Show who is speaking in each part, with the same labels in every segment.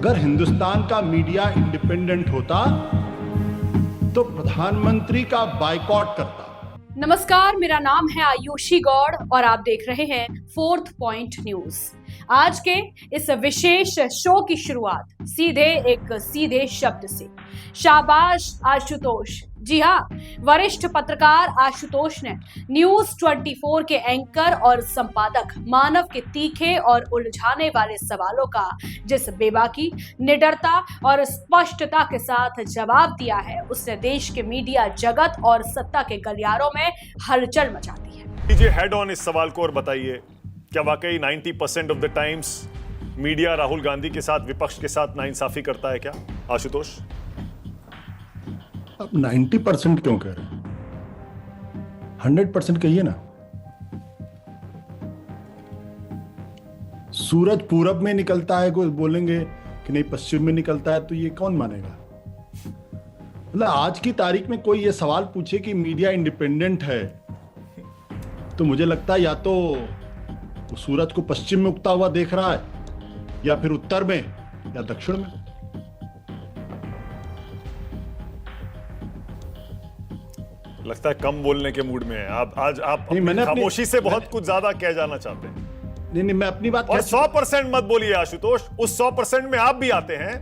Speaker 1: अगर हिंदुस्तान का media independent होता तो प्रधानमंत्री का बायकॉट करता।
Speaker 2: नमस्कार, मेरा नाम है आयुषी गौड़ और आप देख रहे हैं फोर्थ पॉइंट न्यूज। आज के इस विशेष शो की शुरुआत सीधे शब्द से। शाबाश आशुतोष। जी हाँ, वरिष्ठ पत्रकार आशुतोष ने न्यूज 24 के एंकर और संपादक मानव के तीखे और उलझाने वाले सवालों का जिस बेबाकी, निडरता और स्पष्टता के साथ जवाब दिया है, उससे देश के मीडिया जगत और सत्ता के गलियारों में हलचल मचा दी है।
Speaker 3: कीजिए हेड ऑन इस सवाल को और बताइए, क्या वाकई 90% of the times media Rahul Gandhi के साथ, विपक्ष के साथ नाइंसाफी करता है क्या आशुतोष?
Speaker 1: अब 90% क्यों कह रहे हैं? 100% कहिए ना। सूरज पूरब में निकलता है, कोई बोलेंगे कि नहीं पश्चिम में निकलता है, तो ये कौन मानेगा? मतलब आज की तारीख में कोई ये सवाल पूछे कि मीडिया इंडिपेंडेंट है, तो मुझे लगता है या तो वो सूरज को पश्चिम में उगता हुआ देख रहा है, या फिर उत्तर में या दक्षिण में।
Speaker 3: लगता है कम बोलने के मूड में है आप आज। आप खामोशी से बहुत कुछ ज्यादा कह जाना चाहते हैं।
Speaker 1: नहीं, मैं अपनी बात।
Speaker 3: और 100% मत बोलिए आशुतोष, उस 100% में आप भी आते हैं,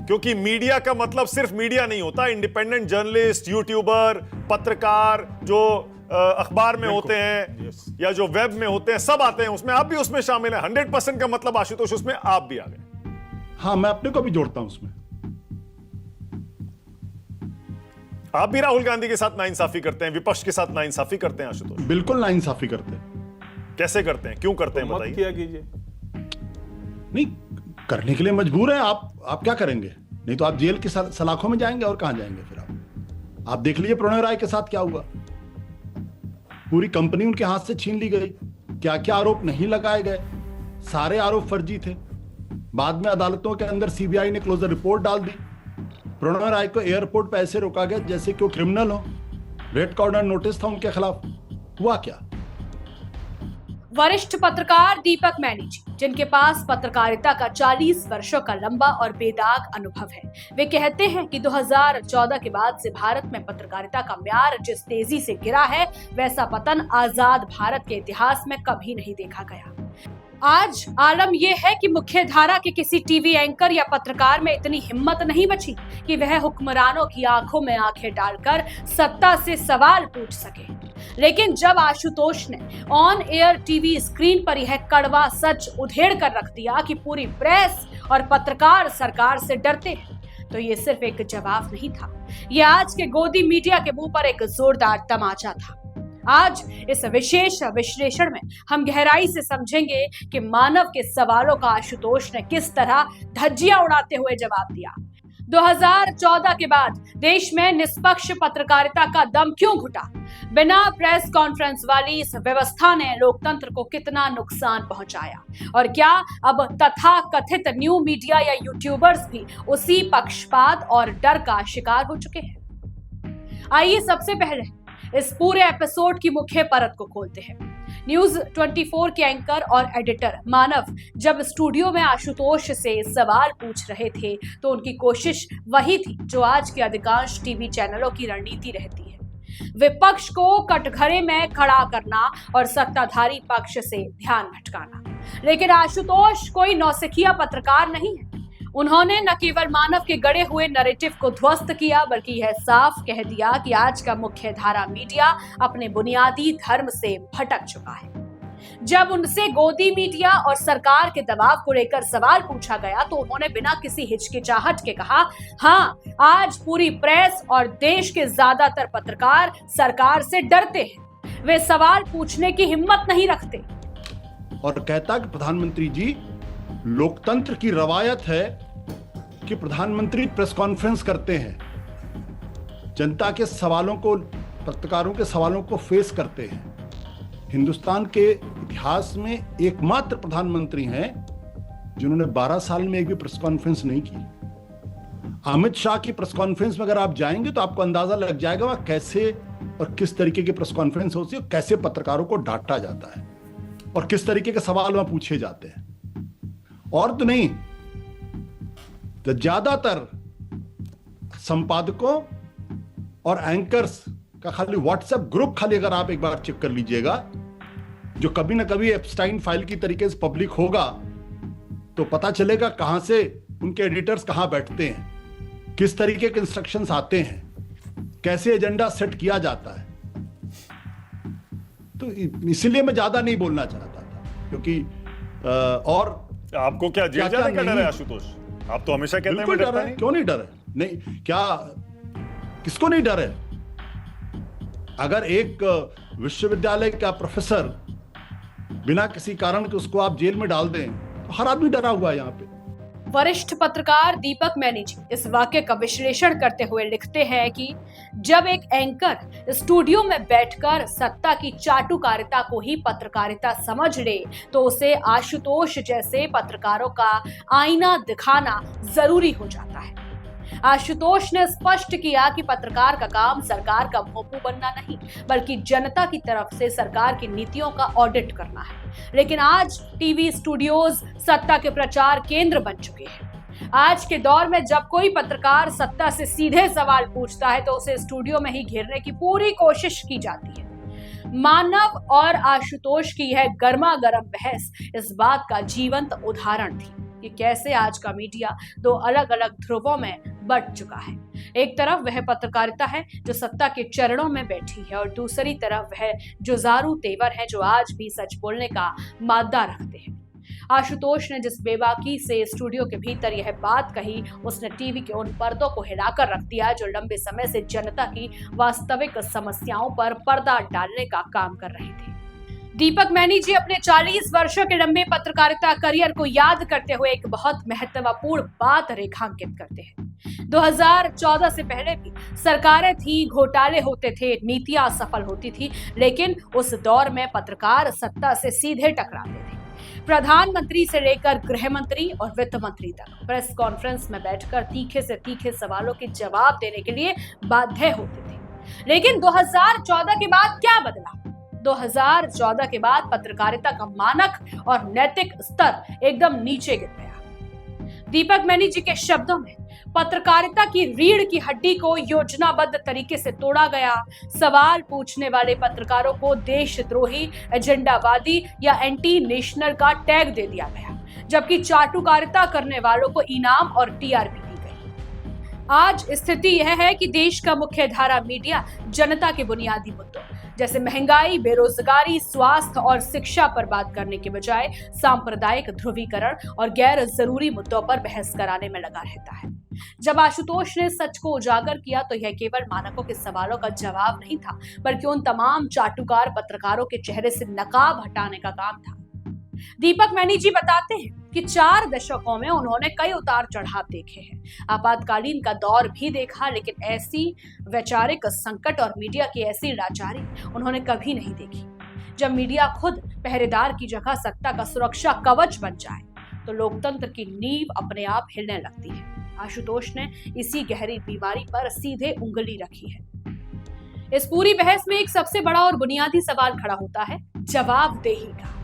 Speaker 3: क्योंकि मीडिया का मतलब सिर्फ मीडिया नहीं होता। इंडिपेंडेंट जर्नलिस्ट, यूट्यूबर, पत्रकार जो अखबार में होते हैं या जो वेब में होते हैं, सब आते हैं उसमें। आप भी उसमें शामिल हैं। 100% का मतलब आशुतोष उसमें आप भी आ गए।
Speaker 1: हाँ, मैं अपने को भी जोड़ता हूं उसमें।
Speaker 3: आप भी राहुल गांधी के साथ नाइंसाफी करते हैं, विपक्ष के साथ नाइंसाफी करते हैं आशुतोष?
Speaker 1: बिल्कुल नाइंसाफी करते हैं।
Speaker 3: कैसे करते हैं, क्यों करते हैं, बताइए।
Speaker 4: किया कीजिए।
Speaker 1: नहीं, करने के लिए मजबूर है आप क्या करेंगे? नहीं तो आप जेल की सलाखों में जाएंगे, और कहां जाएंगे फिर आप देख लीजिए प्रणय राय के साथ क्या हुआ। पूरी कंपनी उनके हाथ से छीन ली गई। क्या क्या आरोप नहीं लगाए गए, सारे आरोप फर्जी थे। बाद में अदालतों के अंदर सीबीआई ने क्लोजर रिपोर्ट डाल दी। प्रणय राय को एयरपोर्ट पे ऐसे रोका गया जैसे कि वो क्रिमिनल हो। रेड कॉर्नर नोटिस था उनके खिलाफ। हुआ क्या?
Speaker 2: वरिष्ठ पत्रकार दीपक मैनी जी, जिनके पास पत्रकारिता का 40 वर्षों का लंबा और बेदाग अनुभव है, वे कहते हैं कि 2014 के बाद से भारत में पत्रकारिता का म्यार जिस तेजी से गिरा है, वैसा पतन आजाद भारत के इतिहास में कभी नहीं देखा गया। आज आलम यह है कि मुख्य धारा के किसी टीवी एंकर या पत्रकार में इतनी हिम्मत नहीं बची कि वह हुक्मरानों की आंखों में आंखें डालकर सत्ता से सवाल पूछ सके। लेकिन जब आशुतोष ने ऑन एयर टीवी स्क्रीन पर यह कड़वा सच उधेड़ कर रख दिया कि पूरी प्रेस और पत्रकार सरकार से डरते हैं, तो ये सिर्फ एक जवाब नहीं था, ये आज के गोदी मीडिया के मुंह पर एक जोरदार तमाचा था। आज इस विशेष विश्लेषण में हम गहराई से समझेंगे कि मानव के सवालों का आशुतोष ने किस तरह धज्जियां उड़ाते हुए जवाब दिया। 2014 के बाद देश में निष्पक्ष पत्रकारिता का दम क्यों घुटा? बिना प्रेस कॉन्फ्रेंस वाली इस व्यवस्था ने लोकतंत्र को कितना नुकसान पहुंचाया? और क्या अब तथाकथित न्यू मीडिया या यूट्यूबर्स भी उसी पक्षपात और डर का शिकार हो चुके हैं? आइए सबसे पहले इस पूरे एपिसोड की मुख्य परत को खोलते हैं। न्यूज 24 के एंकर और एडिटर मानव जब स्टूडियो में आशुतोष से सवाल पूछ रहे थे, तो उनकी कोशिश वही थी जो आज के अधिकांश टीवी चैनलों की रणनीति रहती है, विपक्ष को कटघरे में खड़ा करना और सत्ताधारी पक्ष से ध्यान भटकाना। लेकिन आशुतोष कोई नौसिखिया पत्रकार नहीं है। उन्होंने न केवल मानव के गढ़े हुए नैरेटिव को ध्वस्त किया, बल्कि यह साफ कह दिया कि आज का मुख्य धारा मीडिया अपने बुनियादी धर्म से भटक चुका है। जब उनसे गोदी मीडिया और सरकार के दबाव को लेकर सवाल पूछा गया, तो उन्होंने बिना किसी हिचकिचाहट के कहा, हाँ, आज पूरी प्रेस और देश के ज्यादातर पत्रकार सरकार से डरते हैं, वे सवाल पूछने की हिम्मत नहीं रखते।
Speaker 1: और कहता कि प्रधानमंत्री जी, लोकतंत्र की रवायत है कि प्रधानमंत्री प्रेस कॉन्फ्रेंस करते हैं, जनता के सवालों को, पत्रकारों के सवालों को फेस करते हैं। हिंदुस्तान के इतिहास में एकमात्र प्रधानमंत्री हैं जिन्होंने 12 साल में एक भी प्रेस कॉन्फ्रेंस नहीं की। अमित शाह की प्रेस कॉन्फ्रेंस में अगर आप जाएंगे तो आपको अंदाजा लग जाएगा वह कैसे और किस तरीके की प्रेस कॉन्फ्रेंस होती है, कैसे पत्रकारों को डांटा जाता है और किस तरीके के सवाल वहां पूछे जाते हैं। और तो नहीं, तो ज्यादातर संपादकों और एंकर्स का खाली व्हाट्सएप ग्रुप खाली अगर आप एक बार चेक कर लीजिएगा, जो कभी ना कभी एप्स्टाइन फाइल की तरीके से पब्लिक होगा, तो पता चलेगा कहां से उनके एडिटर्स कहां बैठते हैं, किस तरीके के इंस्ट्रक्शंस आते हैं, कैसे एजेंडा सेट किया जाता है। तो इसीलिए मैं ज्यादा नहीं बोलना चाहता था, क्योंकि और
Speaker 3: आपको क्या जेल जाने का डर है आशुतोष? आप तो हमेशा कहते हैं
Speaker 1: बिल्कुल
Speaker 3: मैं
Speaker 1: डर
Speaker 3: डरता
Speaker 1: है।
Speaker 3: नहीं।
Speaker 1: क्यों नहीं डर है? नहीं, क्या किसको नहीं डर है? अगर एक विश्वविद्यालय का प्रोफेसर बिना किसी कारण के उसको आप जेल में डाल दें, तो हर आदमी डरा हुआ है यहाँ पे।
Speaker 2: वरिष्ठ पत्रकार दीपक मैनी जी इस वाक्य का विश्लेषण करते हुए लिखते हैं कि जब एक एंकर स्टूडियो में बैठकर सत्ता की चाटुकारिता को ही पत्रकारिता समझ ले, तो उसे आशुतोष जैसे पत्रकारों का आईना दिखाना जरूरी हो जाता है। आशुतोष ने स्पष्ट किया कि पत्रकार का काम सरकार का भोंपू बनना नहीं, बल्कि जनता की तरफ से सरकार की नीतियों का ऑडिट करना है। लेकिन आज टीवी स्टूडियोज सत्ता के प्रचार केंद्र बन चुके हैं। आज के दौर में जब कोई पत्रकार सत्ता से सीधे सवाल पूछता है, तो उसे स्टूडियो में ही घेरने की पूरी कोशिश की जाती है। मानव और आशुतोष की यह गर्मा गर्म बहस इस बात का जीवंत उदाहरण थी कि कैसे आज का मीडिया दो अलग अलग ध्रुवों में बंट चुका है। एक तरफ वह पत्रकारिता है जो सत्ता के चरणों में बैठी है, और दूसरी तरफ वह जुझारू तेवर है जो आज भी सच बोलने का मादा रखते हैं। आशुतोष ने जिस बेबाकी से स्टूडियो के भीतर यह बात कही, उसने टीवी के उन पर्दों को हिलाकर रख दिया जो लंबे समय से जनता की वास्तविक समस्याओं पर पर्दा डालने का काम कर रहे थे। दीपक मैनी जी अपने 40 वर्षों के लंबे पत्रकारिता करियर को याद करते हुए एक बहुत महत्वपूर्ण बात रेखांकित करते हैं। 2014 से पहले भी सरकारें थी, घोटाले होते थे, नीतियां असफल होती थी, लेकिन उस दौर में पत्रकार सत्ता से सीधे टकराते थे। प्रधानमंत्री से लेकर गृह मंत्री और वित्त मंत्री तक प्रेस कॉन्फ्रेंस में बैठकर तीखे से तीखे सवालों के जवाब देने के लिए बाध्य होते थे। लेकिन 2014 के बाद क्या बदला? 2014 के बाद पत्रकारिता का मानक और नैतिक स्तर एकदम नीचे गिर गया। दीपक मैनी जी के शब्दों में पत्रकारिता की रीढ़ की हड्डी को योजनाबद्ध तरीके से तोड़ा गया। सवाल पूछने वाले पत्रकारों को देशद्रोही, एजेंडावादी या एंटी नेशनल का टैग दे दिया गया, जबकि चाटुकारिता करने वालों को इनाम और टीआरपी दी गई। आज स्थिति यह है कि देश का मुख्यधारा मीडिया जनता के बुनियादी मुद्दों जैसे महंगाई, बेरोजगारी, स्वास्थ्य और शिक्षा पर बात करने के बजाय सांप्रदायिक ध्रुवीकरण और गैर जरूरी मुद्दों पर बहस कराने में लगा रहता है। जब आशुतोष ने सच को उजागर किया, तो यह केवल मानकों के सवालों का जवाब नहीं था, बल्कि उन तमाम चाटुकार पत्रकारों के चेहरे से नकाब हटाने का काम था। दीपक मैनी जी बताते हैं कि 4 दशकों में उन्होंने कई उतार चढ़ाव देखे हैं। आपातकालीन का दौर भी देखा, लेकिन ऐसी वैचारिक संकट और मीडिया की ऐसी लाचारी उन्होंने कभी नहीं देखी। जब मीडिया खुद पहरेदार की जगह सत्ता का सुरक्षा कवच बन जाए, तो लोकतंत्र की नींव अपने आप हिलने लगती है। आशुतोष ने इसी गहरी बीमारी पर सीधे उंगली रखी है। इस पूरी बहस में एक सबसे बड़ा और बुनियादी सवाल खड़ा होता है, जवाबदेही का।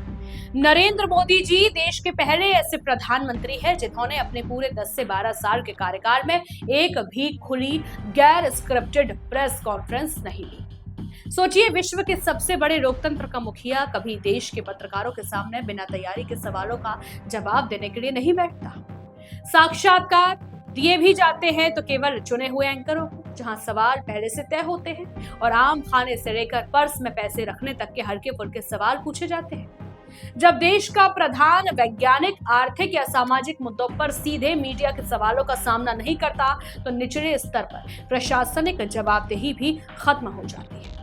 Speaker 2: नरेंद्र मोदी जी देश के पहले ऐसे प्रधानमंत्री हैं जिन्होंने अपने पूरे 10 से 12 साल के कार्यकाल में एक भी खुली गैर स्क्रिप्टेड प्रेस कॉन्फ्रेंस नहीं ली। सोचिए, विश्व के सबसे बड़े लोकतंत्र का मुखिया कभी देश के पत्रकारों के सामने बिना तैयारी के सवालों का जवाब देने के लिए नहीं बैठता। साक्षात्कार दिए भी जाते हैं तो केवल चुने हुए एंकरों को, जहां सवाल पहले से तय होते हैं और आम खाने से लेकर पर्स में पैसे रखने तक के हल्के फुल्के सवाल पूछे जाते हैं। जब देश का प्रधान वैज्ञानिक, आर्थिक या सामाजिक मुद्दों पर सीधे मीडिया के सवालों का सामना नहीं करता, तो निचले स्तर पर प्रशासनिक जवाबदेही भी खत्म हो जाती है।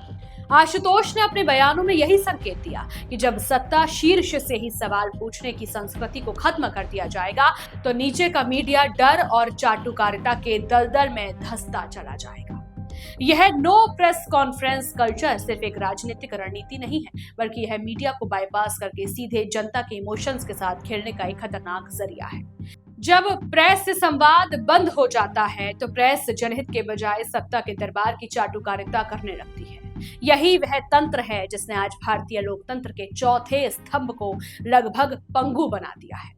Speaker 2: आशुतोष ने अपने बयानों में यही संकेत दिया कि जब सत्ता शीर्ष से ही सवाल पूछने की संस्कृति को खत्म कर दिया जाएगा, तो नीचे का मीडिया डर और चाटुकारिता के दलदल में धंसता चला जाएगा। यह नो प्रेस कॉन्फ्रेंस कल्चर सिर्फ एक राजनीतिक रणनीति नहीं है, बल्कि यह मीडिया को बाईपास करके सीधे जनता के इमोशंस के साथ खेलने का एक खतरनाक जरिया है। जब प्रेस से संवाद बंद हो जाता है, तो प्रेस जनहित के बजाय सत्ता के दरबार की चाटुकारिता करने लगती है। यही वह तंत्र है जिसने आज भारतीय लोकतंत्र के चौथे स्तंभ को लगभग पंगु बना दिया है।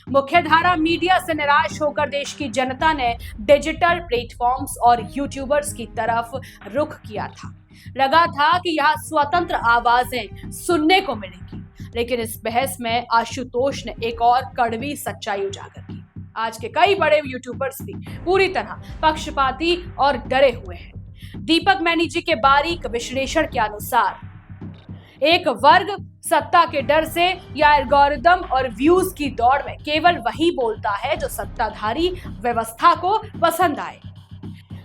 Speaker 2: मुख्यधारा मीडिया से निराश होकर देश की जनता ने डिजिटल प्लेटफॉर्म्स और यूट्यूबर्स की तरफ रुख किया था। लगा था कि यहाँ स्वतंत्र आवाजें सुनने को मिलेंगी, लेकिन इस बहस में आशुतोष ने एक और कड़वी सच्चाई उजागर की। आज के कई बड़े यूट्यूबर्स भी पूरी तरह पक्षपाती और डरे हुए हैं। दीपक मैनी जी के बारीक विश्लेषण के अनुसार एक वर्ग सत्ता के डर से या एल्गोरिदम और व्यूज की दौड़ में केवल वही बोलता है जो सत्ताधारी व्यवस्था को पसंद आए।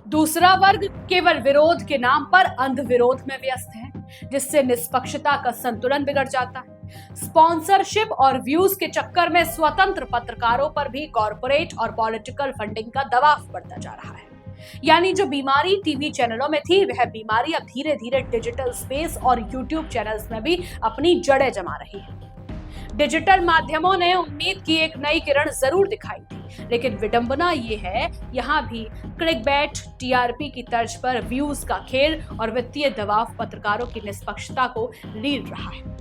Speaker 2: दूसरा वर्ग केवल विरोध के नाम पर अंध विरोध में व्यस्त है, जिससे निष्पक्षता का संतुलन बिगड़ जाता है। स्पॉन्सरशिप और व्यूज के चक्कर में स्वतंत्र पत्रकारों पर भी कॉर्पोरेट और पॉलिटिकल फंडिंग का दबाव बढ़ता जा रहा है। यानी जो बीमारी टीवी चैनलों में थी, वह बीमारी अब धीरे धीरे डिजिटल स्पेस और यूट्यूब चैनल्स में भी अपनी जड़ें जमा रही है। डिजिटल माध्यमों ने उम्मीद की एक नई किरण जरूर दिखाई थी, लेकिन विडंबना ये है, यहाँ भी क्लिकबैट, टीआरपी की तर्ज पर व्यूज का खेल और वित्तीय दबाव पत्रकारों की निष्पक्षता को लीड रहा है।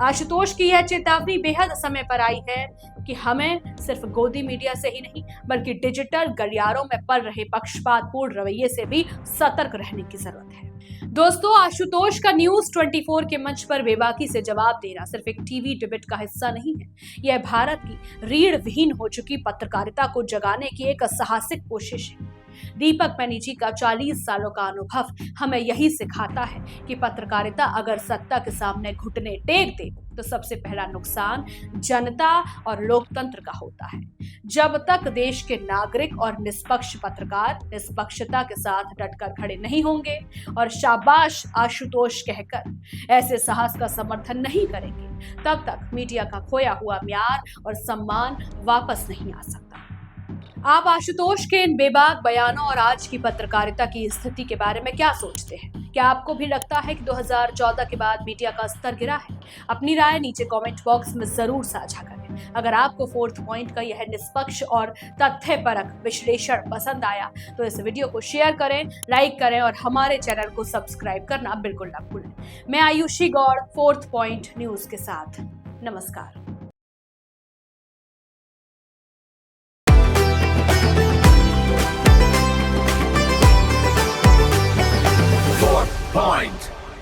Speaker 2: आशुतोष की यह चेतावनी बेहद समय पर आई है कि हमें सिर्फ गोदी मीडिया से ही नहीं, बल्कि डिजिटल गलियारों में पल रहे पक्षपातपूर्ण रवैये से भी सतर्क रहने की जरूरत है। दोस्तों, आशुतोष का न्यूज 24 के मंच पर बेबाकी से जवाब देना सिर्फ एक टीवी डिबेट का हिस्सा नहीं है। यह भारत की रीढ़ विहीन हो चुकी पत्रकारिता को जगाने की एक साहसिक कोशिश है। दीपक मैनी जी का 40 सालों का अनुभव हमें यही सिखाता है कि पत्रकारिता अगर सत्ता के सामने घुटने टेक दे तो सबसे पहला नुकसान जनता और लोकतंत्र का होता है। जब तक देश के नागरिक और निष्पक्ष पत्रकार निष्पक्षता के साथ डटकर खड़े नहीं होंगे और शाबाश आशुतोष कहकर ऐसे साहस का समर्थन नहीं करेंगे, तब तक मीडिया का खोया हुआ म्यार और सम्मान वापस नहीं आ सकता। आप आशुतोष के इन बेबाक बयानों और आज की पत्रकारिता की स्थिति के बारे में क्या सोचते हैं? क्या आपको भी लगता है कि 2014 के बाद मीडिया का स्तर गिरा है? अपनी राय नीचे कमेंट बॉक्स में जरूर साझा करें। अगर आपको फोर्थ पॉइंट का यह निष्पक्ष और तथ्यपरक विश्लेषण पसंद आया तो इस वीडियो को शेयर करें, लाइक करें और हमारे चैनल को सब्सक्राइब करना बिल्कुल ना भूलें। मैं Ayushi Gaur, fourth point news के साथ। नमस्कार।
Speaker 4: Point.